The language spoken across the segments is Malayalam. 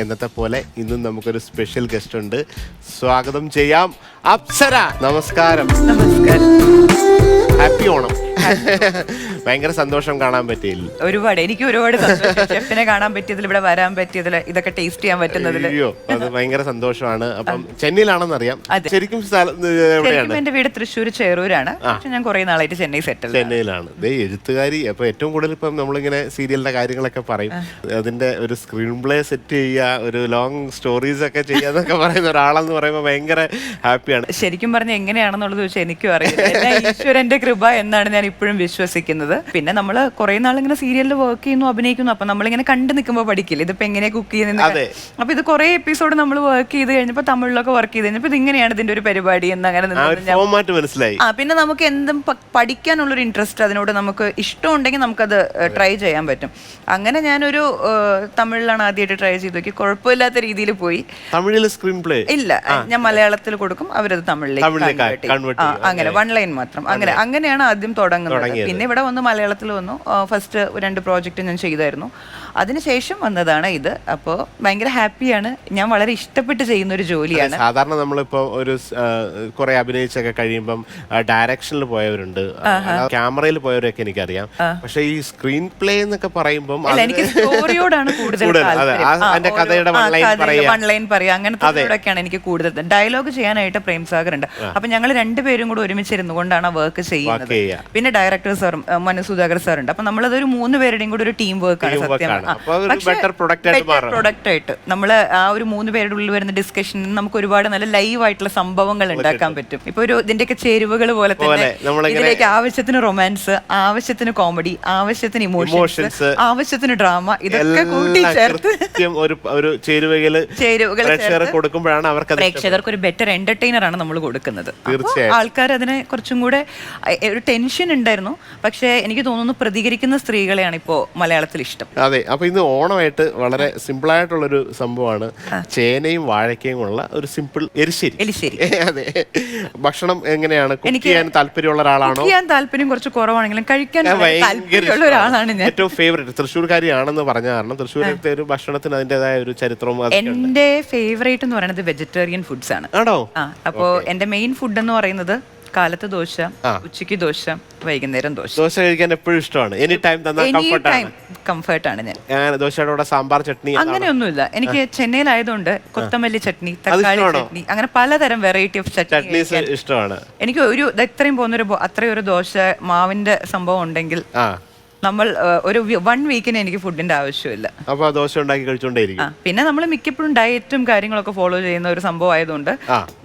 എന്നത്തെ പോലെ ഇന്നും നമുക്കൊരു സ്പെഷ്യൽ ഗസ്റ്റ് ഉണ്ട്. സ്വാഗതം ചെയ്യാം, അപ്സര. നമസ്കാരം. നമസ്കാരം. ഹാപ്പി ഓണം. ഭയങ്കര സന്തോഷം കാണാൻ പറ്റിയില്ല. എനിക്ക് ഒരുപാട് സന്തോഷം ഷെഫിനെ കാണാൻ പറ്റിയതിൽ, ഇവിടെ വരാൻ പറ്റിയതിൽ, ഇതൊക്കെ ടേസ്റ്റ് ചെയ്യാൻ പറ്റുന്നതിൽ. അയ്യോ, അത് ഭയങ്കര സന്തോഷമാണ്. അപ്പം ചെന്നൈയിലാണെന്നറിയാം. ശരിക്കും എവിടെയാണ്? എന്റെ വീട് തൃശ്ശൂർ ചേറൂരാണ്. പക്ഷെ ഞാൻ കുറെ നാളായിട്ട് ചെന്നൈ സെറ്റിൽ. ചെന്നൈയിലാണ്. എഴുത്തുകാരി. അപ്പൊ ഏറ്റവും കൂടുതൽ ഇപ്പം നമ്മളിങ്ങനെ സീരിയലിന്റെ കാര്യങ്ങളൊക്കെ പറയും, അതിന്റെ ഒരു സ്ക്രീൻ പ്ലേ സെറ്റ് ചെയ്യുക, ഒരു ലോങ് സ്റ്റോറീസ് ഒക്കെ ചെയ്യാന്നൊക്കെ പറയുന്ന ഒരാളെന്ന് പറയുമ്പോൾ ഭയങ്കര ഹാപ്പിയാണ്. ശരിക്കും പറഞ്ഞ എങ്ങനെയാണെന്നുള്ളത് ചോദിച്ചാൽ എനിക്കും അറിയില്ല. ഈശ്വരന്റെ കൃപ എന്നാണ് ഞാൻ ഇപ്പോഴും വിശ്വസിക്കുന്നത്. പിന്നെ നമ്മള് കുറെ നാളിങ്ങനെ സീരിയലിൽ വർക്ക് ചെയ്യുന്നു, അഭിനയിക്കുന്നു. അപ്പൊ നമ്മളിങ്ങനെ കണ്ടു നിൽക്കുമ്പോൾ പഠിക്കില്ല ഇതിപ്പോ എങ്ങനെ കുക്ക് ചെയ്യുന്നത്. അപ്പൊ ഇത് കുറെ എപ്പിസോഡ് നമ്മൾ വർക്ക് ചെയ്ത് കഴിഞ്ഞപ്പോ, തമിഴിലൊക്കെ വർക്ക് ചെയ്ത് കഴിഞ്ഞപ്പോ, ഇത് ഇങ്ങനെയാണ് ഇതിന്റെ ഒരു പരിപാടി എന്ന് അങ്ങനെ മനസ്സിലായി. പിന്നെ നമുക്ക് എന്തും പഠിക്കാനുള്ളൊരു ഇൻട്രസ്റ്റ്, അതിനോട് നമുക്ക് ഇഷ്ടമുണ്ടെങ്കിൽ നമുക്കത് ട്രൈ ചെയ്യാൻ പറ്റും. അങ്ങനെ ഞാനൊരു തമിഴിലാണ് ആദ്യമായിട്ട് ട്രൈ ചെയ്ത് നോക്കി. കുഴപ്പമില്ലാത്ത രീതിയിൽ പോയി. തമിഴിൽ സ്ക്രീൻ പ്ലേ ഇല്ല, ഞാൻ മലയാളത്തിൽ കൊടുക്കും, അവരത് തമിഴിലേക്ക് അങ്ങനെ 1 ലൈൻ മാത്രം. അങ്ങനെയാണ് ആദ്യം തുടങ്ങുന്നത്. പിന്നെ ഇവിടെ വന്ന് മലയാളത്തിൽ വന്നു. ഫസ്റ്റ് 2 പ്രോജക്റ്റ് ഞാൻ ചെയ്തായിരുന്നു. അതിനുശേഷം വന്നതാണ് ഇത്. അപ്പോൾ ഭയങ്കര ഹാപ്പിയാണ്. ഞാൻ വളരെ ഇഷ്ടപ്പെട്ട് ചെയ്യുന്ന ഒരു ജോലിയാണ്. സാധാരണ നമ്മളിപ്പോ ഒരു കുറെ അഭിനയിച്ചൊക്കെ കഴിയുമ്പം ഡയറക്ഷനിൽ പോയവരുണ്ട്, ക്യാമറയിൽ പോയവരൊക്കെ എനിക്കറിയാം. പക്ഷെ ഈ സ്ക്രീൻ പ്ലേ എന്നൊക്കെ പറയുമ്പോൾ എനിക്ക് സ്റ്റോറിയോടാണ് കൂടുതൽ കഥയുടെ 1 ലൈൻ പറയാ, അങ്ങനത്തെ എനിക്ക് കൂടുതൽ. ഡയലോഗ് ചെയ്യാനായിട്ട് പ്രേംസാഗർ ഉണ്ട്. അപ്പൊ ഞങ്ങൾ 2 പേരും കൂടെ ഒരുമിച്ചിരുന്നു കൊണ്ടാണ് ആ വർക്ക് ചെയ്യുന്നത്. പിന്നെ ഡയറക്ടർ സാറും മനു സുധാകർ സാറുണ്ട്. അപ്പൊ നമ്മളതൊരു 3 പേരുടെയും കൂടെ ഒരു ടീം വർക്കാണ്. സത്യം പ്രൊഡക്റ്റ് ആയിട്ട് നമ്മള് ആ ഒരു 3 പേരുടെ ഉള്ളിൽ വരുന്ന ഡിസ്കഷനിൽ നമുക്ക് ഒരുപാട് നല്ല ലൈവ് ആയിട്ടുള്ള സംഭവങ്ങൾ ഉണ്ടാക്കാൻ പറ്റും. ഇപ്പൊ ഒരു ഇതിന്റെയൊക്കെ ചേരുവകൾ പോലെ തന്നെ ഇതിലേക്ക് ആവശ്യത്തിന് റൊമാൻസ്, ആവശ്യത്തിന് കോമഡി, ആവശ്യത്തിന് ഇമോഷൻസ്, ആവശ്യത്തിന് ഡ്രാമ, ഇതൊക്കെ കൂട്ടി ചേർത്ത് കൊടുക്കുമ്പോഴാണ് അവർക്ക് പ്രേക്ഷകർക്ക് ഒരു ബെറ്റർ എന്റർടൈനർ ആണ് നമ്മൾ കൊടുക്കുന്നത്. ആൾക്കാർ അതിനെ കുറച്ചും കൂടെ ഒരു ടെൻഷൻ ഉണ്ടായിരുന്നു. പക്ഷെ എനിക്ക് തോന്നുന്നു പ്രതികരിക്കുന്ന സ്ത്രീകളെയാണ് ഇപ്പോ മലയാളത്തിൽ ഇഷ്ടം. അതെ. അപ്പൊ ഇന്ന് ഓണമായിട്ട് വളരെ സിമ്പിൾ ആയിട്ടുള്ളൊരു സംഭവമാണ്. ചേനയും വാഴക്കയും ഉള്ള ഒരു സിമ്പിൾ എരിശ്ശേരി. അതെ. ഭക്ഷണം എങ്ങനെയാണ്? കുക്ക് ചെയ്യാൻ താല്പര്യമുള്ള ഒരാളാണോ? ചെയ്യാൻ താല്പര്യം കുറച്ച് കുറവാണെങ്കിലും കഴിക്കാൻ താല്പര്യമുള്ള ഒരാളാണ് ഞാൻ. ഏറ്റവും ഫേവറേറ്റ് തൃശ്ശൂർക്കാരിയാണെന്ന് പറഞ്ഞ കാരണം തൃശ്ശൂരത്തെ ഒരു ഭക്ഷണത്തിന് അതിന്റേതായ ഒരു ചരിത്രവും. എന്റെ ഫേവറേറ്റ് എന്ന് പറയുന്നത് വെജിറ്റേറിയൻ ഫുഡ്സ് ആണ്. അപ്പോ എന്റെ മെയിൻ ഫുഡ് എന്ന് പറയുന്നത് കാലത്ത് ദോശ, ഉച്ചയ്ക്ക് ദോശ, വൈകുന്നേരം ദോശ. ദോശ കഴിക്കാൻ എപ്പോഴും ഇഷ്ടമാണ്. എനി ടൈം കംഫർട്ടാണ് ഞാൻ. ദോശയുടെ കൂടെ സാമ്പാർ ചട്നി അങ്ങനെയൊന്നുമില്ല. എനിക്ക് ചെന്നൈയിലായതുകൊണ്ട് കൊത്തമല്ലി ചട്നി, തക്കാളി ചട്നി, അങ്ങനെ പലതരം വെറൈറ്റി ഓഫ് ചട്നീസ് ഇഷ്ടമാണ്. എനിക്ക് ഒരു ഇത്രയും പോകുന്നൊരു അത്രയൊരു ദോശ മാവിന്റെ സംഭവം ഉണ്ടെങ്കിൽ നമ്മൾ ഒരു 1 വീക്കിന് എനിക്ക് ഫുഡിന്റെ ആവശ്യമില്ല. അപ്പൊ ദോശ ഉണ്ടാക്കി കഴിച്ചോണ്ടേയിരിക്കും. പിന്നെ നമ്മൾ മിക്കപ്പോഴും ഡയറ്റും കാര്യങ്ങളൊക്കെ ഫോളോ ചെയ്യുന്ന ഒരു സംഭവം ആയതുകൊണ്ട്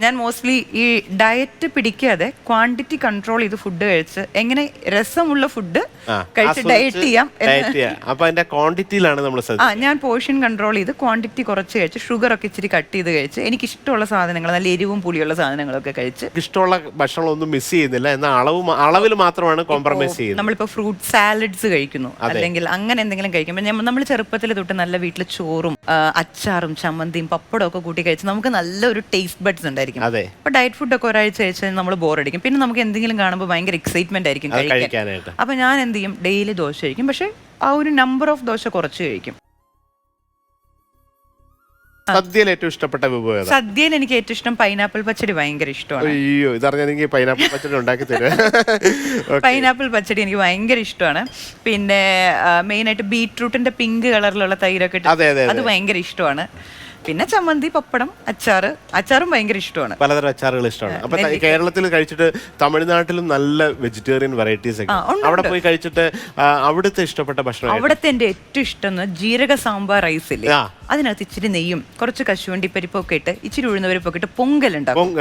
ഞാൻ മോസ്റ്റ്ലി ഈ ഡയറ്റ് പിടിക്കാതെ ക്വാണ്ടിറ്റി കൺട്രോൾ ചെയ്ത് ഫുഡ് കഴിച്ച് എങ്ങനെ രസമുള്ള ഫുഡ് കഴിച്ച് ഡയറ്റ് ചെയ്യാം. അപ്പൊ അതിന്റെ ക്വാണ്ടിറ്റിയിലാണ് നമ്മൾ ഞാൻ പോർഷൻ കൺട്രോൾ ചെയ്ത് ക്വാണ്ടിറ്റി കുറച്ച് കഴിച്ച്, ഷുഗർ ഒക്കെ ഇച്ചിരി കട്ട് ചെയ്ത് കഴിച്ച്, എനിക്ക് ഇഷ്ടമുള്ള സാധനങ്ങൾ, നല്ല എരിവും പുളിയുള്ള സാധനങ്ങളൊക്കെ കഴിച്ച്, ഇഷ്ടമുള്ള ഭക്ഷണമൊന്നും മിസ് ചെയ്യുന്നില്ല, എന്നാൽ അളവിൽ മാത്രമാണ് കോംപ്രമൈസ് ചെയ്യുന്നത്. നമ്മളിപ്പോ ഫ്രൂട്ട് സാലഡ്സ് കഴിക്കുന്നു, അല്ലെങ്കിൽ അങ്ങനെ എന്തെങ്കിലും കഴിക്കുമ്പോൾ നമ്മൾ ചെറുപ്പത്തിൽ തൊട്ട് നല്ല വീട്ടിൽ ചോറും അച്ചാറും ചമ്മന്തിയും പപ്പടവും ഒക്കെ കൂട്ടി കഴിച്ച് നമുക്ക് നല്ലൊരു ടേസ്റ്റ് ബഡ്സ് ഉണ്ടായിരിക്കും. അപ്പൊ ഡയറ്റ് ഫുഡ് ഒക്കെ ഒരാഴ്ച കഴിച്ചാൽ നമ്മൾ ബോറടിക്കും. പിന്നെ നമുക്ക് എന്തെങ്കിലും കാണുമ്പോൾ ഭയങ്കര എക്സൈറ്റ്മെന്റ് ആയിരിക്കും കഴിക്കാനായിട്ട്. അപ്പൊ ഞാൻ എന്ത് ചെയ്യും, ഡെയിലി ദോശ കഴിക്കും. പക്ഷെ ആ ഒരു നമ്പർ ഓഫ് ദോശ കുറച്ച് കഴിക്കും. സദ്യയിൽ ഏറ്റവും ഇഷ്ടപ്പെട്ട വിഭവം? സദ്യയിൽ എനിക്ക് ഏറ്റവും ഇഷ്ടം പൈനാപ്പിൾ പച്ചടി ഭയങ്കര ഇഷ്ടമാണ്. അയ്യോ, ഇതറിഞ്ഞെങ്കിൽ പൈനാപ്പിൾ പച്ചടി ഉണ്ടാക്കി തരും. പൈനാപ്പിൾ പച്ചടി എനിക്ക് ഭയങ്കര ഇഷ്ടമാണ്. പിന്നെ മെയിനായിട്ട് ബീട്രൂട്ടിന്റെ പിങ്ക് കളറിലുള്ള തൈരൊക്കെ ഇട്ട് അത് ഭയങ്കര ഇഷ്ടമാണ്. പിന്നെ ചമ്മന്തി, പപ്പടം, അച്ചാറും ഭയങ്കര ഇഷ്ടമാണ്. പലതരം അച്ചാറുകൾ ഇഷ്ടമാണ്. അപ്പൊ കേരളത്തിൽ കഴിച്ചിട്ട് തമിഴ്നാട്ടിലും നല്ല വെജിറ്റേറിയൻ വെറൈറ്റീസ് ഒക്കെ അവിടെ പോയി കഴിച്ചിട്ട് അവിടുത്തെ ഇഷ്ടപ്പെട്ട ഭക്ഷണം? അവിടുത്തെ എന്റെ ഏറ്റവും ഇഷ്ടം ജീരക സാമ്പാർ റൈസ് ഇല്ലേ, അതിനകത്ത് ഇച്ചിരി നെയ്യും കുറച്ച് കശുവണ്ടി പരിപ്പൊക്കെ ഇട്ട് ഇച്ചിരി ഉഴുന്നപരിപ്പൊക്കെ ഇട്ട് പൊങ്കലുണ്ടാവും.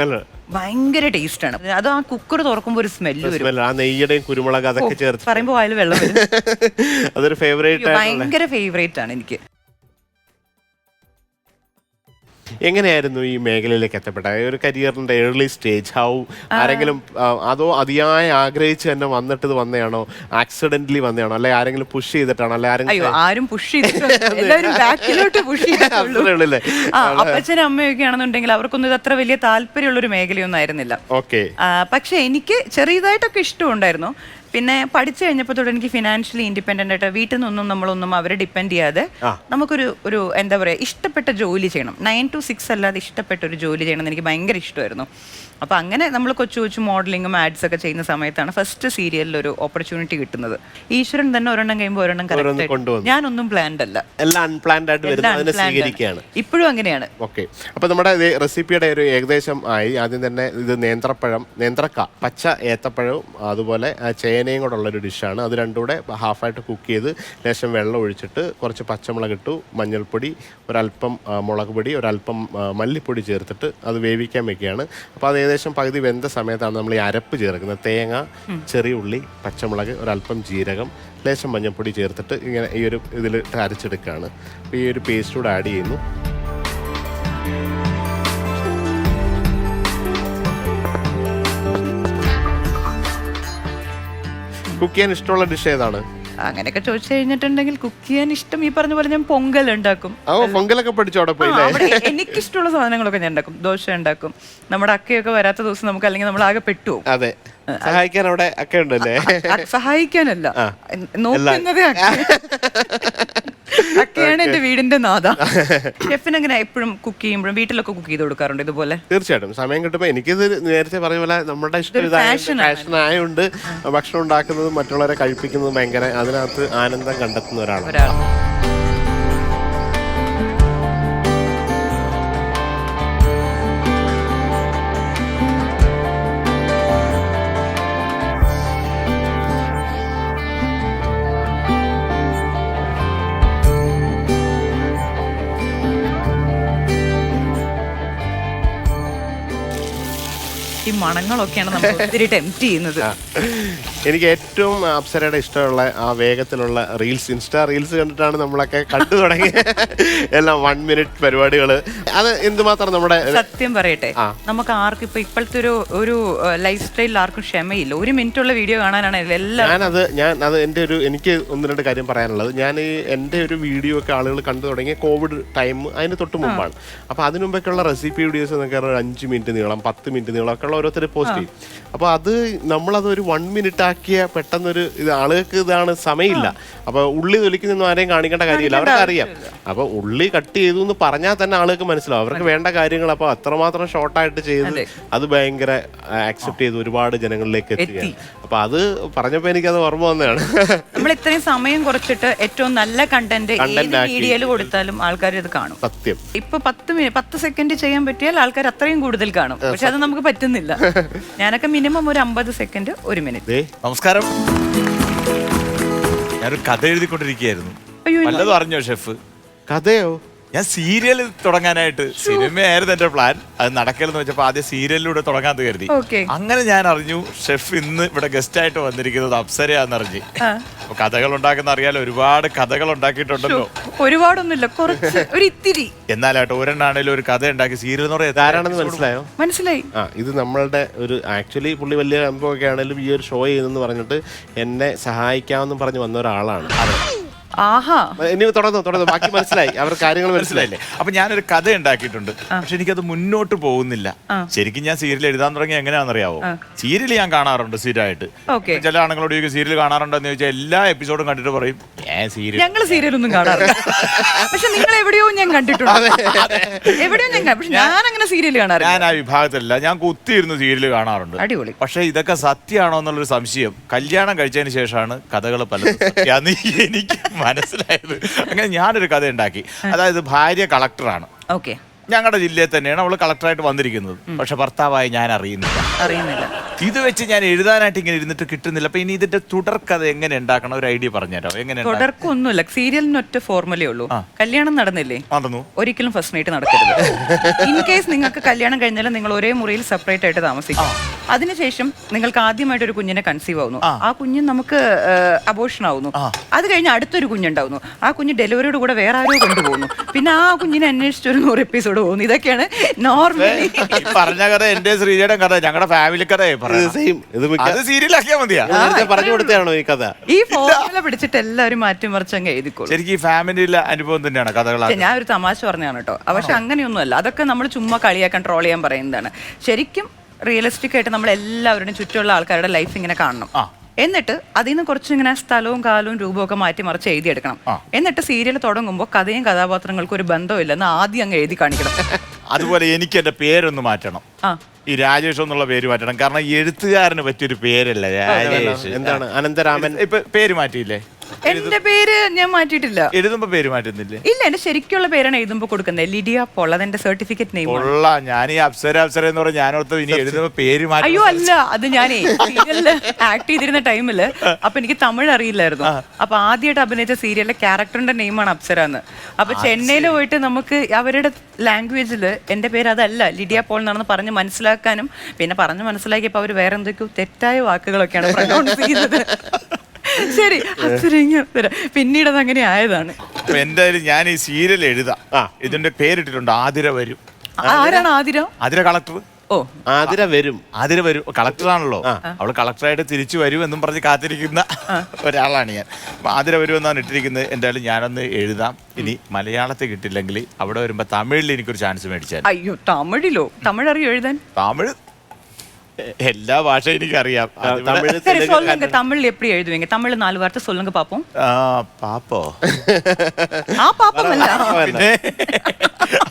ഭയങ്കര ടേസ്റ്റ് ആണ്. അത് ആ കുക്കർ തുറക്കുമ്പോൾ ഒരു സ്മെല്ല് വരും. ആ നെയ്യുടെയും കുരുമുളക് അതൊക്കെ ചേർത്ത് പറയുമ്പോൾ വായിൽ വെള്ളം വരും. അതൊരു ഫേവറേറ്റ്, ഭയങ്കര ഫേവറേറ്റ് ആണ് എനിക്ക്. എങ്ങനെയായിരുന്നു ഈ മേഖലയിലേക്ക് എത്തപ്പെട്ട ഒരു കരിയറിന്റെ ഏർലി സ്റ്റേജ്? ആരെങ്കിലും അതോ അതിയായി ആഗ്രഹിച്ച് തന്നെ വന്നിട്ട് ഇത് വന്നതാണോ, ആക്സിഡന്റലി വന്നതാണോ, അല്ലെ ആരെങ്കിലും പുഷ് ചെയ്തിട്ടാണോ, അല്ലെ ആരും പുഷ് ചെയ്തിട്ടില്ല? അപ്പച്ചനും അമ്മയൊക്കെ ആണെന്നുണ്ടെങ്കിൽ അവർക്കൊന്നും ഇത് അത്ര വലിയ താല്പര്യമുള്ള ഒരു മേഖലയൊന്നും ആയിരുന്നില്ല. പക്ഷെ എനിക്ക് ചെറിയതായിട്ടൊക്കെ ഇഷ്ടമുണ്ടായിരുന്നു. പിന്നെ പഠിച്ചു കഴിഞ്ഞപ്പോൾ തൊട്ട് എനിക്ക് ഫിനാൻഷ്യലി ഇൻഡിപെൻഡന്റ് ആയിട്ട് വീട്ടിൽ നിന്നൊന്നും നമ്മളൊന്നും അവരെ ഡിപ്പെൻഡ് ചെയ്യാതെ നമുക്കൊരു എന്താ പറയുക ഇഷ്ടപ്പെട്ട ജോലി ചെയ്യണം. 9 to 6 അല്ലാതെ ഇഷ്ടപ്പെട്ട ഒരു ജോലി ചെയ്യണം എന്ന് എനിക്ക് ഭയങ്കര ഇഷ്ടമായിരുന്നു. അപ്പോൾ അങ്ങനെ നമ്മൾ കൊച്ചു കൊച്ചു മോഡലിങ്ങും ആഡ്സ് ഒക്കെ ചെയ്യുന്ന സമയത്താണ് ഫസ്റ്റ് സീരിയലിൽ ഒരു ഓപ്പർച്യൂണിറ്റി കിട്ടുന്നത്. ഈശ്വരൻ തന്നെ ഒരെണ്ണം കഴിയുമ്പോൾ ഒരെണ്ണം കറക്റ്റ്. ഞാനൊന്നും പ്ലാൻഡ് അല്ല, എല്ലാം അൺപ്ലാൻഡ് ആയിട്ട് വരുന്നത് അതിനെ സ്വീകരിക്കുകയാണ്. ഇപ്പോഴും അങ്ങനെയാണ്. ഓക്കെ, അപ്പോൾ നമ്മുടെ റെസിപ്പിയുടെ ഒരു ഏകദേശം ആയി. ആദ്യം തന്നെ ഇത് നേന്ത്രക്ക, പച്ച ഏത്തപ്പഴവും അതുപോലെ ചേനയും കൂടെ ഉള്ളൊരു ഡിഷാണ്. അത് രണ്ടും കൂടെ ഹാഫായിട്ട് കുക്ക് ചെയ്ത് ലേശം വെള്ളം ഒഴിച്ചിട്ട് കുറച്ച് പച്ചമുളക് ഇട്ടു, മഞ്ഞൾപ്പൊടി, ഒരല്പം മുളക് പൊടി, ഒരല്പം മല്ലിപ്പൊടി ചേർത്തിട്ട് അത് വേവിക്കാൻ വെക്കുകയാണ്. അപ്പോൾ അത് ഏകദേശം പകുതി വെന്ത സമയത്താണ് നമ്മൾ ഈ അരപ്പ് ചേർക്കുന്നത്. തേങ്ങ, ചെറിയ ഉള്ളി, പച്ചമുളക്, ഒരല്പം ജീരകം, ലേശം മഞ്ഞൾപ്പൊടി ചേർത്തിട്ട് ഇങ്ങനെ ഈ ഒരു ഇതിൽ അരച്ചെടുക്കുകയാണ്. അപ്പോൾ ഈ ഒരു പേസ്റ്റ് കൂടെ ആഡ് ചെയ്യുന്നു. കുക്ക് ചെയ്യാൻ ഇഷ്ടമുള്ള ഡിഷ് ഏതാണ്? അങ്ങനെയൊക്കെ ചോദിച്ചു കഴിഞ്ഞിട്ടുണ്ടെങ്കിൽ കുക്ക് ചെയ്യാൻ ഇഷ്ടം ഈ പറഞ്ഞ പോലെ ഞാൻ പൊങ്കൽ ഉണ്ടാക്കും. പൊങ്കലൊക്കെ പഠിച്ചോടെ പോയി. എനിക്കിഷ്ടമുള്ള സാധനങ്ങളൊക്കെ ഞാൻ ഉണ്ടാക്കും. ദോശ ഉണ്ടാക്കും. നമ്മുടെ അക്കയൊക്കെ വരാത്ത ദിവസം നമുക്ക് അല്ലെങ്കിൽ നമ്മൾ ആകെ പെട്ടുപോകും. അതെ, സഹായിക്കാൻ അവിടെ ഒക്കെ ഉണ്ടല്ലേ? സഹായിക്കാനല്ല, നോക്കുന്നതേ അക്കയാണ് എന്റെ വീടിന്റെ നാഥ. ഷെഫിന് എങ്ങനെ എപ്പോഴും കുക്ക് ചെയ്യുമ്പോഴും വീട്ടിലൊക്കെ കുക്ക് ചെയ്ത് കൊടുക്കാറുണ്ട് ഇതുപോലെ? തീർച്ചയായിട്ടും, സമയം കിട്ടുമ്പോൾ. എനിക്കിത് നേരത്തെ പറഞ്ഞ പോലെ നമ്മുടെ ഇഷ്ടം പാഷൻ ആയതുകൊണ്ട് ഭക്ഷണം ഉണ്ടാക്കുന്നതും മറ്റുള്ളവരെ കഴിപ്പിക്കുന്നതും ഭയങ്കര അതിനകത്ത് ആനന്ദം കണ്ടെത്തുന്ന ഒരാളാണ്. ഈ മണങ്ങളൊക്കെയാണ് നമ്മൾ ഒത്തിരി ടെംപ്റ്റ് ചെയ്യുന്നത്. എനിക്ക് ഏറ്റവും അപ്സരയുടെ ഇഷ്ടമുള്ള ആ വേഗത്തിലുള്ള റീൽസ്, ഇൻസ്റ്റാ റീൽസ് കണ്ടിട്ടാണ് നമ്മളൊക്കെ കണ്ടു തുടങ്ങി. എല്ലാം 1 minute പരിപാടികൾ. അത് എന്തുമാത്രം നമ്മുടെ സത്യം പറയട്ടെ, നമുക്ക് ആർക്കും ഇപ്പോഴത്തെ ഒരു ലൈഫ് സ്റ്റൈലിൽ ആർക്കും ക്ഷമയില്ല. 1 minute ഉള്ള വീഡിയോ കാണാനാണ് എല്ലാം. ഞാനത് എനിക്ക് 1-2 കാര്യം പറയാനുള്ളത്. ഞാൻ എൻ്റെ ഒരു വീഡിയോ ഒക്കെ ആളുകൾ കണ്ടു തുടങ്ങിയ കോവിഡ് ടൈം അതിന് തൊട്ട് മുമ്പാണ്. അപ്പോൾ അതിനു മുമ്പൊക്കെയുള്ള റെസിപ്പി വീഡിയോസ് എന്നൊക്കെ 5 minute നീളം, 10 minute നീളം ഒക്കെ ഉള്ള ഓരോരുത്തർ പോസ്റ്റ് ചെയ്യും. അപ്പോൾ അത് നമ്മളത് ഒരു 1 minute ആക്കിയ പെട്ടെന്നൊരു ഇത് ആളുകൾക്ക് ഇതാണ് സമയമില്ല. അപ്പോൾ ഉള്ളി തൊലിക്കുന്നൊന്നും ആരെയും കാണിക്കേണ്ട കാര്യമില്ല, അവർക്ക് അറിയാം. അപ്പോൾ ഉള്ളി കട്ട് ചെയ്തു എന്ന് പറഞ്ഞാൽ തന്നെ ആളുകൾക്ക് മനസ്സിലാവും അവർക്ക് വേണ്ട കാര്യങ്ങൾ. അപ്പോൾ അത്രമാത്രം ഷോർട്ടായിട്ട് ചെയ്ത് അത് ഭയങ്കര ആക്സെപ്റ്റ് ചെയ്ത് ഒരുപാട് ജനങ്ങളിലേക്ക് എത്തുകയാണ്. അപ്പോൾ അത് പറഞ്ഞപ്പോൾ എനിക്കത് ഓർമ്മ വന്നതാണ്. നമ്മൾ ഇത്രയും സമയം കുറച്ചിട്ട് ഏറ്റവും നല്ല കണ്ടന്റ് മീഡിയയിൽ കൊടുത്താലും ആൾക്കാർ ഇത് കാണും. സത്യം. ഇപ്പൊ 10 സെക്കൻഡ് ചെയ്യാൻ പറ്റിയാൽ ആൾക്കാർ അത്രയും കൂടുതൽ കാണും. പക്ഷെ അത് നമുക്ക് പറ്റുന്നില്ല. ഞാനൊക്കെ മിനിമം ഒരു 50 സെക്കൻഡ് 1 minute. നമസ്കാരം, ഞാനൊരു കഥ എഴുതിക്കൊണ്ടിരിക്കുകയായിരുന്നു. വല്ലതും അറിഞ്ഞോ ഷെഫ്? കഥയോ? ഞാൻ സീരിയൽ തുടങ്ങാനായിട്ട്, സിനിമയായിരുന്നു എന്റെ പ്ലാൻ. അത് നടക്കലെന്ന് വെച്ചപ്പോ ആദ്യം സീരിയലിലൂടെ തുടങ്ങാന്ന് കരുതി. അങ്ങനെ ഞാൻ അറിഞ്ഞു ഷെഫ് ഇന്ന് ഇവിടെ ഗസ്റ്റ് ആയിട്ട് വന്നിരിക്കുന്നത് അപ്സരയാന്ന് അറിഞ്ഞു. അപ്പൊ കഥകൾ ഉണ്ടാക്കുന്ന അറിയാലോ, ഒരുപാട് കഥകൾ ഉണ്ടാക്കിയിട്ടുണ്ടല്ലോ. ഒരുപാടൊന്നുമില്ല, കുറച്ച് ഒരു ഇത്തിരി. എന്നാലാട്ടോ ഒരെണ്ണാണേലും ഒരു കഥ ഉണ്ടാക്കി സീരിയൽ എന്ന് പറയുന്നത് ആരാണെന്ന് മനസ്സിലായോ? മനസ്സിലായി. ഇത് നമ്മളുടെ ഒരു ആക്ച്വലി പുള്ളി വലിയ സംഭവമൊക്കെ ആണെങ്കിലും ഈ ഒരു ഷോ ചെയ്യുന്നെന്ന് പറഞ്ഞിട്ട് എന്നെ സഹായിക്കാമെന്നും പറഞ്ഞ് വന്ന ഒരാളാണ്. ഇനി തുടർന്നു ബാക്കി മനസ്സിലായി, അവർ കാര്യങ്ങൾ മനസ്സിലായില്ലേ? അപ്പൊ ഞാനൊരു കഥ ഉണ്ടാക്കിയിട്ടുണ്ട്, പക്ഷെ എനിക്കത് മുന്നോട്ട് പോകുന്നില്ല. ശരിക്കും ഞാൻ സീരിയൽ എഴുതാൻ തുടങ്ങി എങ്ങനെയാണെന്നറിയാവോ? സീരിയൽ ഞാൻ കാണാറുണ്ട് സ്ഥിരമായിട്ട്. ചില ആണുങ്ങളോട് ചോദിക്കും സീരിയൽ കാണാറുണ്ടോ ചോദിച്ചാൽ എല്ലാ എപ്പിസോഡും കണ്ടിട്ട് പറയും ഞങ്ങൾ സീരിയലൊന്നും കാണാറില്ല. പക്ഷെ നിങ്ങൾ എവിടെയോ ഞാൻ കണ്ടിട്ടുണ്ട്, എവിടെയോ ഞാൻ അങ്ങനെ സീരിയൽ കാണാറില്ല. ഞാൻ ആ വിഭാഗത്തിലല്ല, ഞാൻ കുത്തിയിരുന്ന് സീരിയൽ കാണാറുണ്ട്. അടിപൊളി. പക്ഷെ ഇതൊക്കെ സത്യമാണോ എന്നുള്ളൊരു സംശയം കല്യാണം കഴിച്ചതിന് ശേഷമാണ് കഥകൾ പലതും എനിക്ക് മനസ്സിലായത്. അങ്ങനെ ഞാനൊരു കഥ ഉണ്ടാക്കി. അതായത് ഭാര്യ കളക്ടറാണ്. ഓക്കെ. ഞങ്ങളുടെ ജില്ലയിൽ തന്നെയാണ് അവള് കളക്ടറായിട്ട് വന്നിരിക്കുന്നത്. പക്ഷെ ഭർത്താവായി ഞാൻ അറിയുന്നില്ല. ഇത് വെച്ച് ഞാൻ എഴുതാനായിട്ട് ഇങ്ങനെ ഇരുന്നിട്ട് കിട്ടുന്നില്ല. അപ്പൊ ഇനി ഇതിന്റെ തുടർക്കഥ എങ്ങനെ ഉണ്ടാക്കണം, ഒരു ഐഡിയ പറഞ്ഞുതരാം. എങ്ങനെ? തുടർക്കൊന്നുമില്ല, സീരിയലിന് ഒറ്റ ഫോർമുലേ ഉള്ളൂ. കല്യാണം നടന്നില്ലേ, നടന്നു, ഒരിക്കലും ഫസ്റ്റ് നൈറ്റ് നടക്കരുത്. ഇൻ കേസ് നിങ്ങൾക്ക് കല്യാണം കഴിഞ്ഞാലും നിങ്ങൾ ഒരേ മുറിയിൽ സെപ്പറേറ്റ് ആയിട്ട് താമസിക്കും. അതിനുശേഷം നിങ്ങൾക്ക് ആദ്യമായിട്ട് ഒരു കുഞ്ഞിനെ കൺസീവ് ആവുന്നു, ആ കുഞ്ഞ് നമുക്ക് അബോർഷൻ ആവുന്നു. അത് കഴിഞ്ഞ് അടുത്തൊരു കുഞ്ഞുണ്ടാവുന്നു, ആ കുഞ്ഞ് ഡെലിവറിയോട് കൂടെ വേറെ ആരോ കൊണ്ടുപോകുന്നു. പിന്നെ ആ കുഞ്ഞിനെ അന്വേഷിച്ച് ഒരു 100 എപ്പിസോഡ് പോകുന്നു. ഇതൊക്കെയാണ് നോർമലി പറഞ്ഞ കഥ. എന്റെ ശ്രീജയുടെ കഥ, ഞങ്ങളുടെ ഫാമിലി കഥ സീരിയലാക്കിയാ മതിയാ. പറഞ്ഞു കൊടുത്താണോ ഈ കഥ? ഈ ഫോർമുല പിടിച്ചിട്ട് എല്ലാവരും മാറ്റിമറിച്ചങ്ങ് എഴുതിക്കോളും. ശരിക്കും ഈ ഫാമിലിയിലെ അനുഭവം തന്നെയാണ് കഥകൾ. ഞാൻ ഒരു തമാശ പറഞ്ഞാണ് കേട്ടോ. പക്ഷെ അങ്ങനെയൊന്നും അല്ല, അതൊക്കെ നമ്മൾ ചുമ്മാ കളിയാക്കാൻ ട്രോൾ ചെയ്യാൻ പറയുന്നതാണ്. ശരിക്കും റിയലിസ്റ്റിക് ആയിട്ട് നമ്മൾ എല്ലാവരുടെയും ചുറ്റുമുള്ള ആൾക്കാരുടെ ലൈഫ് ഇങ്ങനെ കാണണം. എന്നിട്ട് അതിൽ നിന്ന് കുറച്ച് ഇങ്ങനെ സ്ഥലവും കാലവും രൂപവും ഒക്കെ മാറ്റി മറിച്ച് എഴുതിയെടുക്കണം. എന്നിട്ട് സീരിയൽ തുടങ്ങുമ്പോൾ കഥയും കഥാപാത്രങ്ങൾക്കും ഒരു ബന്ധമില്ലെന്ന് ആദ്യം അങ്ങ് എഴുതി കാണിക്കണം. അതുപോലെ എനിക്ക് എന്റെ പേരൊന്ന് മാറ്റണം. ഈ രാജേഷ് എന്നുള്ള പേര് മാറ്റണം. കാരണം എഴുത്തുകാരന് പറ്റിയൊരു പേരല്ല രാജേഷ്. എന്താണ് അനന്തരാമൻ? ഇപ്പൊ പേര് മാറ്റിയില്ലേ? എന്റെ പേര് ഞാൻ മാറ്റിയിട്ടില്ല. എഴുതുമ്പോ പേര് മാറ്റുന്നില്ലേ? ഇല്ല, എന്റെ ശരിക്കുള്ള പേരാണ് എഴുതുമ്പോ കൊടുക്കുന്നത്. ലിഡിയ പോൾ, അതെന്റെ സർട്ടിഫിക്കറ്റ് നെയിം. ഞാൻ ഈ അപ്സര എന്ന് പറഞ്ഞ ഞാനോർത്ത് ഇനി എഴുതുമ്പോ പേര് മാറ്റി. അയ്യോ അല്ല, അത് ഞാനേ സീരിയലില് ആക്ട് ചെയ്തിരുന്ന ടൈമില് അപ്പൊ എനിക്ക് തമിഴ് അറിയില്ലായിരുന്നു. അപ്പൊ ആദ്യമായിട്ട് അഭിനയിച്ച സീരിയലിലെ ക്യാരക്ടറിന്റെ നെയിമാണ് അപ്സര എന്ന്. അപ്പൊ ചെന്നൈയിൽ പോയിട്ട് നമുക്ക് അവരുടെ ലാംഗ്വേജില് എന്റെ പേര് അതല്ല ലിഡിയ പോൾ എന്നാണെന്ന് പറഞ്ഞ് മനസ്സിലാക്കാനും പിന്നെ പറഞ്ഞ് മനസ്സിലാക്കിയപ്പോ അവര് വേറെ എന്തൊക്കെയോ തെറ്റായ വാക്കുകളൊക്കെയാണ് പ്രൊനൗൺസ് ചെയ്യുന്നത്. ശരി, പിന്നീട് അത് അങ്ങനെ ആയതാണ്. അപ്പൊ എന്തായാലും ഞാൻ ഈ സീരിയൽ എഴുതാം. ഇതിന്റെ പേരിട്ടിട്ടുണ്ട് ആതിര വരും. ആരാണ് ആതിര? ആതിര കളക്ടർ. ഓ, ആതിര വരും കളക്ടറാണല്ലോ. അവള് കളക്ടറായിട്ട് തിരിച്ചു വരും എന്നും പറഞ്ഞ് കാത്തിരിക്കുന്ന ഒരാളാണ് ഞാൻ. അപ്പൊ ആതിര വരും എന്നാണ് ഇട്ടിരിക്കുന്നത്. എന്തായാലും ഞാനൊന്ന് എഴുതാം. ഇനി മലയാളത്തിൽ കിട്ടില്ലെങ്കിൽ അവിടെ വരുമ്പോ തമിഴിൽ എനിക്കൊരു ചാൻസ് മേടിച്ചാൽ. അയ്യോ, തമിഴിലോ? തമിഴ് അറിയോ എഴുതാൻ? തമിഴ് എല്ലാ ഭാഷയും എനിക്കറിയാം. തമിഴിൽ എപ്പി എഴുതുവീങ്ക? തമിഴ് 4 വാർത്ത சொல்லுங்க പാപ്പോ. പാപ്പോ പിന്നെ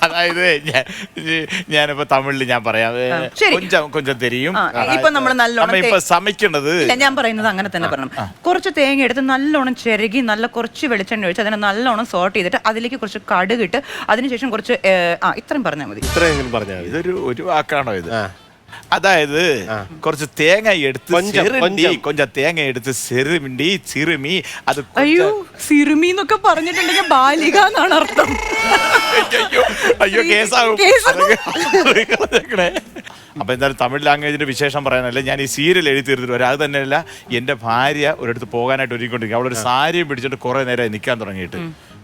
അതായത് ഞാനിപ്പോ തമിഴില് ഞാൻ പറയാം. കൊഞ്ചം തെരിയും. ഇപ്പൊ നമ്മൾ നല്ലോണം ഇപ്പൊ സമിക്കണത് ഞാൻ പറയുന്നത് അങ്ങനെ തന്നെ പറയണം. കുറച്ച് തേങ്ങ എടുത്ത് നല്ലോണം ചിരകി നല്ല കുറച്ച് വെളിച്ചെണ്ണ ഒഴിച്ച് അതിനെ നല്ലോണം സോർട്ട് ചെയ്തിട്ട് അതിലേക്ക് കുറച്ച് കടുകിട്ട് അതിനുശേഷം കുറച്ച് ഇത്രയും പറഞ്ഞാൽ മതി. ഇതൊരു വാക്കാണോ ഇത്? അതായത് കുറച്ച് തേങ്ങ എടുത്ത് കൊഞ്ചം തേങ്ങ എടുത്ത് സിറുമി അത്. അയ്യോ, സിറുമി എന്നൊക്കെ പറഞ്ഞിട്ടുണ്ടെങ്കിൽ ബാലിക എന്നാണ് അർത്ഥം. അയ്യോ കേസാകും. അപ്പൊ എന്തായാലും തമിഴ് ലാംഗ്വേജിന്റെ വിശേഷം പറയാനല്ല ഞാൻ ഈ സീരിയൽ എഴുതി തീർത്തിട്ട് വരാം. അത് തന്നെയല്ല, എന്റെ ഭാര്യ ഒരിടത്ത് പോകാനായിട്ട് ഒരുങ്ങിക്കൊണ്ടിരിക്കും. അവളൊരു സാരിയും പിടിച്ചിട്ട് കുറെ നേരം നിൽക്കാൻ തുടങ്ങിയിട്ട്.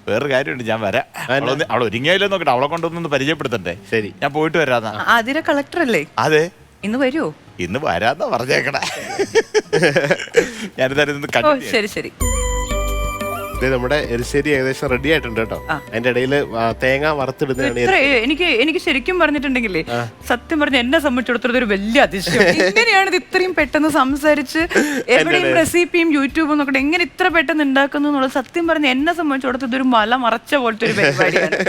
വേറൊരു കാര്യമുണ്ട്, ഞാൻ വരാം. അവൾ ഒരുങ്ങിയാലോ നോക്കട്ടെ, അവളെ കൊണ്ടൊന്ന് പരിചയപ്പെടുത്തണ്ടേ. ശരി, ഞാൻ പോയിട്ട് വരാന്നാ. ആതിര കളക്ടർ അല്ലേ? അതെ. ഇന്ന് വരുമോ? ഇന്ന് വരാന്നാ പറഞ്ഞേക്കണേ. ഞാനിതായിരുന്നു കണ്ടു. ശരി ശരി. നമ്മുടെ എരിശ്ശേരി ഏകദേശം റെഡി ആയിട്ടുണ്ട് കേട്ടോ. അതിന്റെ ഇടയിൽ തേങ്ങ വറുത്തിടുന്നതാണ്. എനിക്ക് ശരിക്കും പറഞ്ഞിട്ടുണ്ടെങ്കിലേ, സത്യം പറഞ്ഞ എന്നെ സംബന്ധിച്ചിടത്തോളം ഒരു വലിയ അതിശയം. എങ്ങനെയാണ് ഇത് ഇത്രയും പെട്ടെന്ന് സംസാരിച്ച് എവിടെയും റെസിപ്പിയും യൂട്യൂബും നോക്കട്ടെ എങ്ങനെ ഇത്ര പെട്ടെന്ന് ഉണ്ടാക്കുന്നു എന്നുള്ളത് സത്യം പറഞ്ഞ എന്നെ സംബന്ധിച്ചിടത്തോളം ഇതൊരു മല മറച്ച പോലത്തെ ഒരു പരിപാടിയാണ്.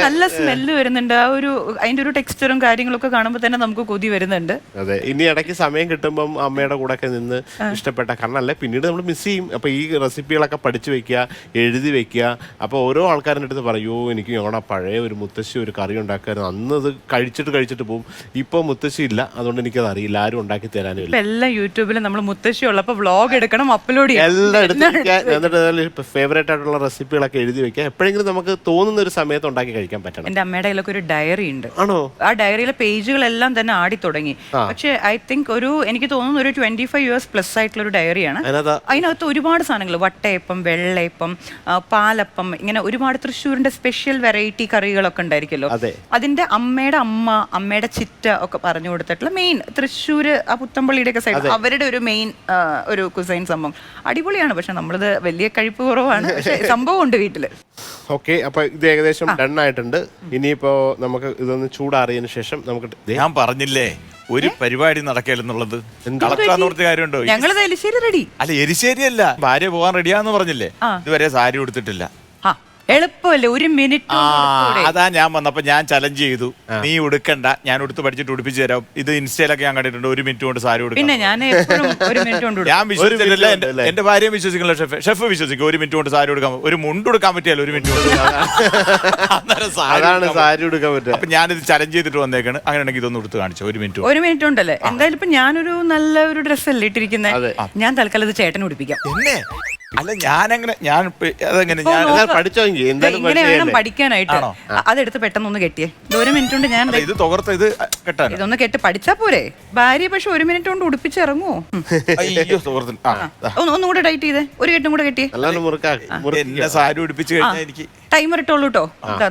നല്ല സ്മെല്ല് വരുന്നുണ്ട്. ആ ഒരു അതിന്റെ ഒരു ടെക്സ്ചറും കാര്യങ്ങളൊക്കെ കാണുമ്പോൾ തന്നെ നമുക്ക് കൊതി വരുന്നുണ്ട്. അതെ, ഇനി ഇടയ്ക്ക് സമയം കിട്ടുമ്പോൾ അമ്മയുടെ കൂടെ ഒക്കെ നിന്ന് ഇഷ്ടപ്പെട്ട കാരണം അല്ലേ പിന്നീട് നമ്മൾ മിസ് ചെയ്യും. അപ്പൊ ഈ റെസിപ്പികളൊക്കെ പഠിച്ചു വെക്കുക, എഴുതി വെക്കുക. അപ്പോൾ ഓരോ ആൾക്കാരുടെ അടുത്ത് പറയോ എനിക്ക് ഞങ്ങളുടെ പഴയ ഒരു മുത്തശ്ശി ഒരു കറി ഉണ്ടാക്കായിരുന്നു, അന്ന് അത് കഴിച്ചിട്ട് പോകും. ഇപ്പോൾ മുത്തശ്ശി ഇല്ല, അതുകൊണ്ട് എനിക്കത് അറിയില്ല, ആരും ഉണ്ടാക്കി തരാനും ഇല്ല. എല്ലാം യൂട്യൂബിൽ നമ്മൾ മുത്തശ്ശി ഉള്ളപ്പോൾ വ്ളോഗ് എടുക്കണം, അപ്ലോഡ് ചെയ്യണം, എല്ലാം എടുത്ത് എന്നിട്ട് ഫേവറേറ്റ് ആയിട്ടുള്ള റെസിപ്പികളൊക്കെ എഴുതി വെക്കുക. എപ്പോഴെങ്കിലും നമുക്ക് തോന്നുന്ന ഒരു സമയത്ത് ഉണ്ടാക്കി കഴിക്കാൻ പറ്റണം. എന്റെ അമ്മയുടെ കയ്യിലൊക്കെ ഒരു ഡയറി ഉണ്ട്. ആണോ? ആ ഡയറിയിലെ പേജുകളെല്ലാം തന്നെ ആടി തുടങ്ങി. പക്ഷെ ഐ തിങ്ക് എനിക്ക് തോന്നുന്നു ഒരു 25 years പ്ലസ് ആയിട്ടുള്ള ഒരു ഡയറിയാണ്. അതിനകത്ത് ഒരുപാട് സാധനങ്ങൾ, വട്ടയപ്പം, വെള്ളയപ്പം, പാലപ്പം, ഇങ്ങനെ ഒരുപാട് തൃശ്ശൂരിന്റെ സ്പെഷ്യൽ വെറൈറ്റി കറികളൊക്കെ ഉണ്ടായിരിക്കുമല്ലോ. അതിന്റെ അമ്മയുടെ ചിറ്റ ഒക്കെ പറഞ്ഞു കൊടുത്തിട്ടുള്ള മെയിൻ തൃശ്ശൂര് ആ പുത്തമ്പള്ളിയുടെ ഒക്കെ സൈഡ് അവരുടെ ഒരു മെയിൻ ഒരു കുസൈൻ സംഭവം അടിപൊളിയാണ്. പക്ഷെ നമ്മളിത് വലിയ കഴിപ്പ് കുറവാണ്, പക്ഷെ സംഭവം ഉണ്ട് വീട്ടില്. ഓക്കെ, അപ്പൊ ഇത് ഏകദേശം ഡൺ ആയിട്ടുണ്ട്. ഇനിയിപ്പോ നമുക്ക് ഇതൊന്ന് ചൂടാറിയതിനു ശേഷം നമുക്ക് ഞാൻ പറഞ്ഞില്ലേ ഒരു പരിപാടി നടക്കലെന്നുള്ളത്. കാര്യമുണ്ടോ? ഞങ്ങളത് എരിശ്ശേരി റെഡി. അല്ല, എരിശ്ശേരി അല്ല, ഭാര്യ പോകാൻ റെഡിയാന്ന് പറഞ്ഞില്ലേ. ഇതുവരെ സാരി ഉടുത്തിട്ടില്ല. എളുപ്പമല്ലേ, 1 മിനിറ്റ്. അതാ ഞാൻ വന്നപ്പോ ഞാൻ ചലഞ്ച് ചെയ്തു, നീ ഉടുക്കണ്ട, ഞാൻ ഉടുത്ത് പഠിച്ചിട്ട് ഉടുപ്പിച്ചു തരാം. ഇത് ഇൻസ്റ്റയിലൊക്കെ ഞാൻ കണ്ടിട്ടുണ്ട്, 1 മിനിറ്റ് കൊണ്ട് സാരി ഉടുക്കും. പിന്നെ ഞാൻ വിശ്വസിച്ചില്ല, എന്റെ ഭാര്യയും വിശ്വസിക്കില്ല, ഷെഫ് വിശ്വസിക്കും. 1 മിനിറ്റ് കൊണ്ട് സാരി ഉടുക്കാൻ, ഒരു മുണ്ട് ഉടുക്കാൻ പറ്റിയാലോ 1 മിനിറ്റ് കൊണ്ട്. സാരി ഉടുക്കാൻ പറ്റും. അപ്പൊ ഞാനിത് ചലഞ്ച് ചെയ്തിട്ട് വന്നേക്കാണ്. അങ്ങനെയാണെങ്കിൽ ഇതൊന്ന് ഉടുത്ത് കാണിച്ചു. 1 മിനിറ്റ് ഉണ്ടല്ലേ? എന്തായാലും ഇപ്പൊ ഞാനൊരു നല്ല ഒരു ഡ്രസ് അല്ലേ ഇട്ടിരിക്കുന്നത്. ഞാൻ തൽക്കാലം ഇത് ചേട്ടന് ഉടുപ്പിക്കാം. അല്ല, ഞാനങ്ങനെ അതെങ്ങനെ വേണം പഠിക്കാനായിട്ട്. അതെടുത്ത് പെട്ടെന്ന് കെട്ടിയേ. 1 മിനിറ്റ് കൊണ്ട് ഞാൻ ഇത് തുകർത്ത ഇത് കെട്ടാൻ ഇതൊന്ന് കെട്ടി പഠിച്ചാ പോരെ. ഭാര്യ പക്ഷെ 1 മിനിറ്റ് കൊണ്ട് ഉടുപ്പിച്ചിറങ്ങുമോ? ഒന്നുകൂടെ ടൈറ്റ് ചെയ്തേ, ഒരു കെട്ടും കൂടെ കെട്ടിയേ. സാരി ഉടുപ്പിച്ച് കഴിഞ്ഞാൽ എനിക്ക് ടൈമർ ഇട്ടോളൂ കേട്ടോ.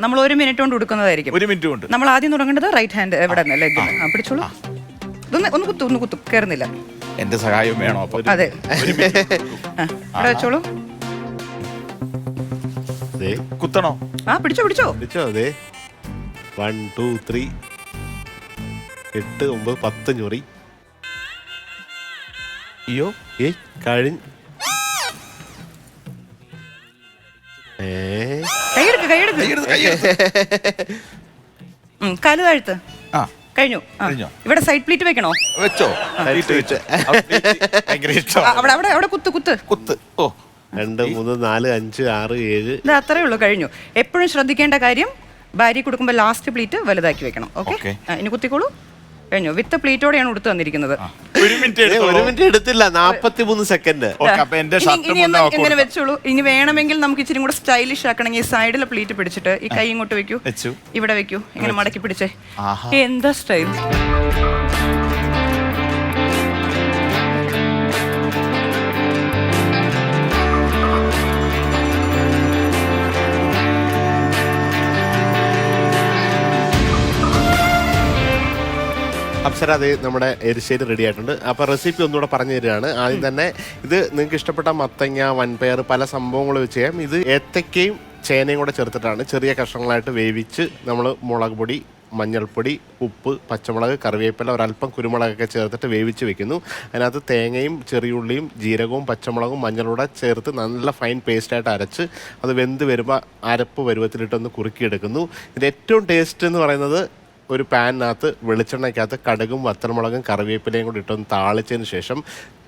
നമ്മൾ 1 മിനിറ്റ് കൊണ്ട് ഉടുക്കുന്നതായിരിക്കും. 1 മിനിറ്റ് കൊണ്ട് നമ്മൾ ആദ്യം തുടങ്ങേണ്ടത് റൈറ്റ് ഹാൻഡ് എവിടെ ലെഗ് പിടിച്ചോളൂ. ഒന്ന് കുത്തു കയറുന്നില്ല. എന്റെ സഹായം വേണോ? അതെ, വെച്ചോളൂ. കുത്തണോ? പിടിച്ചോ. അതെ, 1 2 3 8 9 10 ഞൊറി. അയ്യോ കഴിഞ്ഞ കാല് താഴ്ത്ത്. ആ കഴിഞ്ഞു. കഴിഞ്ഞോ? ഇവിടെ സൈഡ് പ്ലീറ്റ് വെക്കണോ? വെച്ചോ. ഭയങ്കര ഇഷ്ടം. അവിടെ അവിടെ അവിടെ കുത്ത് കുത്ത് കുത്ത്. ഓ 2 3 4 5 6 7 ഇത് അത്രേ ഉള്ളൂ. കഴിഞ്ഞു. എപ്പോഴും ശ്രദ്ധിക്കേണ്ട കാര്യം, ഭാര്യ കൊടുക്കുമ്പോൾ ലാസ്റ്റ് പ്ലീറ്റ് വലുതാക്കി വെക്കണം. ഓക്കെ, ഇനി കുത്തിക്കോളൂ. കഴിഞ്ഞു. വിത്ത് പ്ലീറ്റോടെയാണ് കൊടുത്തു വന്നിരിക്കുന്നത്. 1 മിനിറ്റ് എടുത്തില്ല, 43 സെക്കൻഡ്. ഇനി ഇങ്ങനെ വെച്ചോളൂ. ഇനി വേണമെങ്കിൽ നമുക്ക് ഇച്ചിരി കൂടെ സ്റ്റൈലിഷ് ആക്കണമെങ്കിൽ സൈഡിലെ പ്ലീറ്റ് പിടിച്ചിട്ട് ഈ കൈ ഇങ്ങോട്ട് വെക്കൂ, ഇവിടെ വെക്കൂ, ഇങ്ങനെ മടക്കി പിടിച്ചേ. എന്താ സ്റ്റൈൽ! അപ്സര, അത് നമ്മുടെ എരിശ്ശേരി റെഡി ആയിട്ടുണ്ട്. അപ്പോൾ റെസിപ്പി ഒന്നുകൂടെ പറഞ്ഞു തരികയാണ്. ആദ്യം തന്നെ ഇത് നിങ്ങൾക്ക് ഇഷ്ടപ്പെട്ട മത്തങ്ങ, വൻപയർ, പല സംഭവങ്ങൾ വെച്ച് ചെയ്യാം. ഇത് ഏത്തക്കയും ചേനയും കൂടെ ചേർത്തിട്ടാണ് ചെറിയ കഷ്ണങ്ങളായിട്ട് വേവിച്ച് നമ്മൾ മുളക് പൊടി, മഞ്ഞൾപ്പൊടി, ഉപ്പ്, പച്ചമുളക്, കറിവേപ്പില, ഒരല്പം കുരുമുളകൊക്കെ ചേർത്തിട്ട് വേവിച്ച് വെക്കുന്നു. അതിനകത്ത് തേങ്ങയും ചെറിയുള്ളിയും ജീരകവും പച്ചമുളകും മഞ്ഞളൂടെ ചേർത്ത് നല്ല ഫൈൻ പേസ്റ്റായിട്ട് അരച്ച് അത് വെന്ത് വരുമ്പോൾ അരപ്പ് പരുവത്തിലിട്ടൊന്ന് കുറുക്കിയെടുക്കുന്നു. ഇതിൻ്റെ ഏറ്റവും ടേസ്റ്റ് എന്ന് പറയുന്നത് ഒരു പാനിനകത്ത് വെളിച്ചെണ്ണയ്ക്കകത്ത് കടുകും വത്തൽമുളകും കറിവേപ്പിലയും കൂടി ഇട്ടൊന്ന് താളിച്ചതിന് ശേഷം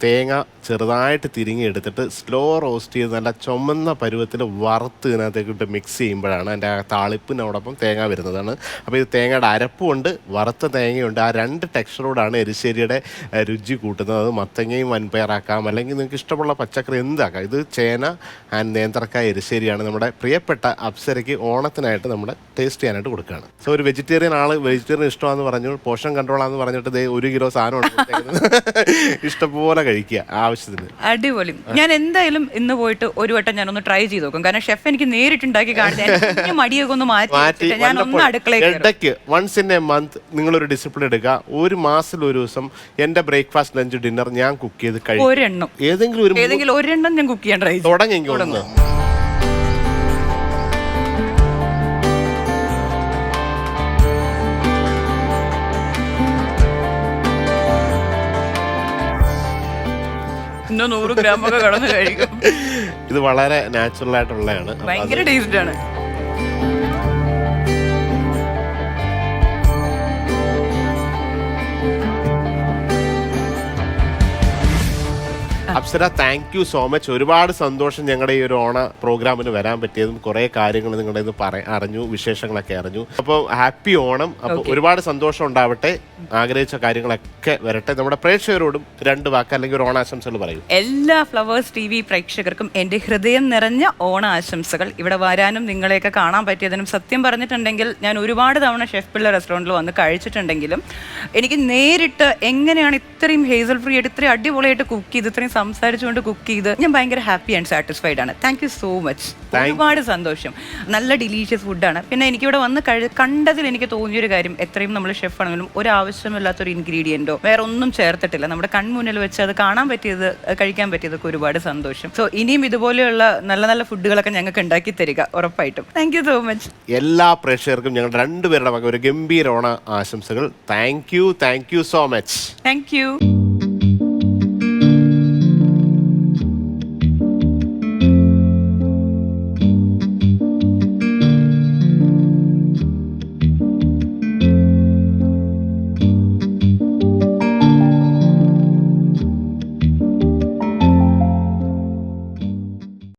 തേങ്ങ ചെറുതായിട്ട് തിരിങ്ങി എടുത്തിട്ട് സ്ലോ റോസ്റ്റ് ചെയ്ത് നല്ല ചുമന്ന പരുവത്തിൽ വറുത്ത് ഇതിനകത്തേക്ക് ഇട്ട് മിക്സ് ചെയ്യുമ്പോഴാണ് അതിൻ്റെ ആ താളിപ്പിനോടൊപ്പം തേങ്ങ വരുന്നതാണ്. അപ്പോൾ ഇത് തേങ്ങയുടെ അരപ്പുണ്ട്, വറുത്ത തേങ്ങയുണ്ട്. ആ 2 ടെക്സ്ചറോടാണ് എരിശ്ശേരിയുടെ രുചി കൂട്ടുന്നത്. അത് മത്തങ്ങയും വൻപയറാക്കാം, അല്ലെങ്കിൽ നിങ്ങൾക്ക് ഇഷ്ടമുള്ള പച്ചക്കറി എന്താക്കാം. ഇത് ചേന ആൻഡ് നേന്ത്രക്കായ എരിശ്ശേരിയാണ് നമ്മുടെ പ്രിയപ്പെട്ട അപ്സരയ്ക്ക് ഓണത്തിനായിട്ട് നമ്മുടെ ടേസ്റ്റ് ചെയ്യാനായിട്ട് കൊടുക്കുകയാണ്. സോ ഒരു വെജിറ്റേറിയൻ ആൾ വെജിറ്റേറിയൻ ഇഷ്ടമാണെന്ന് പറഞ്ഞു, പോഷൻ കൺട്രോളാന്ന് പറഞ്ഞിട്ട് 1 കിലോ സാധനമാണ് ഇഷ്ടംപോലെ കഴിക്കുക ആവശ്യത്തിന്. അടിപൊളി. ഞാൻ എന്തായാലും ഇന്ന് പോയിട്ട് ഒരു വട്ടം ഞാനൊന്ന് ട്രൈ ചെയ്ത് നോക്കും. കാരണം ഷെഫ് എനിക്ക് നേരിട്ടുണ്ടാക്കി കാണിച്ചു മടിയൊക്കെ ഒന്ന് മാറ്റി ഞാൻ ഒന്ന് അടുക്കളയ്ക്ക് വൺസ് ഇൻ എ മന്ത് നിങ്ങളൊരു ഡിസിപ്ലിൻ എടുക്കുക. 1 മാസത്തിൽ 1 ദിവസം എന്റെ ബ്രേക്ക്ഫാസ്റ്റ്, ലഞ്ച്, ഡിന്നർ ഞാൻ കുക്ക് ചെയ്ത് കഴിക്കും. ഒരെണ്ണം ഏതെങ്കിലും ഒരെണ്ണം ഞാൻ കുക്ക് ചെയ്യാൻ ട്രൈ തുടങ്ങി. ഇന്ന് 100 ഗ്രാമൊക്കെ കടന്ന് കഴിക്കും. ഇത് വളരെ നാച്ചുറൽ ആയിട്ടുള്ളതാണ്, ഭയങ്കര ടേസ്റ്റ് ആണ്. Apsara, thank you so much. ഒരുപാട് സന്തോഷം ഞങ്ങളുടെ ഈ ഒരു ഓണ പ്രോഗ്രാമിന് വരാൻ പറ്റിയതും കുറേ കാര്യങ്ങൾ നിങ്ങളുടെ ഇത് അറിഞ്ഞു, വിശേഷങ്ങളൊക്കെ അറിഞ്ഞു. അപ്പോൾ ഹാപ്പി ഓണം. അപ്പോൾ ഒരുപാട് സന്തോഷം ഉണ്ടാവട്ടെ, ആഗ്രഹിച്ച കാര്യങ്ങളൊക്കെ വരട്ടെ. നമ്മുടെ പ്രേക്ഷകരോടും 2 വാക്ക് അല്ലെങ്കിൽ ഒരു ഓണാശംസകൾ പറയൂ. എല്ലാ ഫ്ലവേഴ്സ് TV പ്രേക്ഷകർക്കും എൻ്റെ ഹൃദയം നിറഞ്ഞ ഓണ ആശംസകൾ. ഇവിടെ വരാനും നിങ്ങളെയൊക്കെ കാണാൻ പറ്റിയതിനും, സത്യം പറഞ്ഞിട്ടുണ്ടെങ്കിൽ ഞാൻ ഒരുപാട് തവണ ഷെഫ് പിള്ള റെസ്റ്റോറൻറ്റിൽ വന്ന് കഴിച്ചിട്ടുണ്ടെങ്കിലും എനിക്ക് നേരിട്ട് എങ്ങനെയാണ് ഇത്രയും ഹേസൽ ഫ്രീ ആയിട്ട് ഇത്രയും അടിപൊളിയായിട്ട് കുക്ക് ചെയ്ത് ഇത്രയും സംസാരിച്ചുകൊണ്ട് കുക്ക് ചെയ്ത് ഞാൻ ഭയങ്കര ഹാപ്പി ആൻഡ് സാറ്റിസ്ഫൈഡ് ആണ്. Thank you so much. ഒരുപാട് സന്തോഷം. നല്ല ഡിലീഷ്യസ് ഫുഡാണ്. പിന്നെ എനിക്കിവിടെ വന്ന് കണ്ടതിൽ എനിക്ക് തോന്നിയൊരു കാര്യം, എത്രയും നമ്മൾ ഷെഫ് ആണെങ്കിലും ഒരാവശ്യമില്ലാത്തൊരു ഇൻഗ്രീഡിയൻറ്റോ വേറെ ഒന്നും ചേർത്തിട്ടില്ല. നമ്മുടെ കൺമുന്നിൽ വെച്ച് അത് കാണാൻ പറ്റിയത്, കഴിക്കാൻ പറ്റിയതൊക്കെ ഒരുപാട് സന്തോഷം. സോ ഇനിയും ഇതുപോലെയുള്ള നല്ല നല്ല ഫുഡുകളൊക്കെ ഞങ്ങൾക്ക് ഉണ്ടാക്കി തരിക ഉറപ്പായിട്ടും. Thank you so much. എല്ലാ പ്രേക്ഷകർക്കും ഞങ്ങളുടെ 2 പേരുടെ ഒരു ഗംഭീര ഓണ ആശംസകൾ. Thank you so much. Thank you.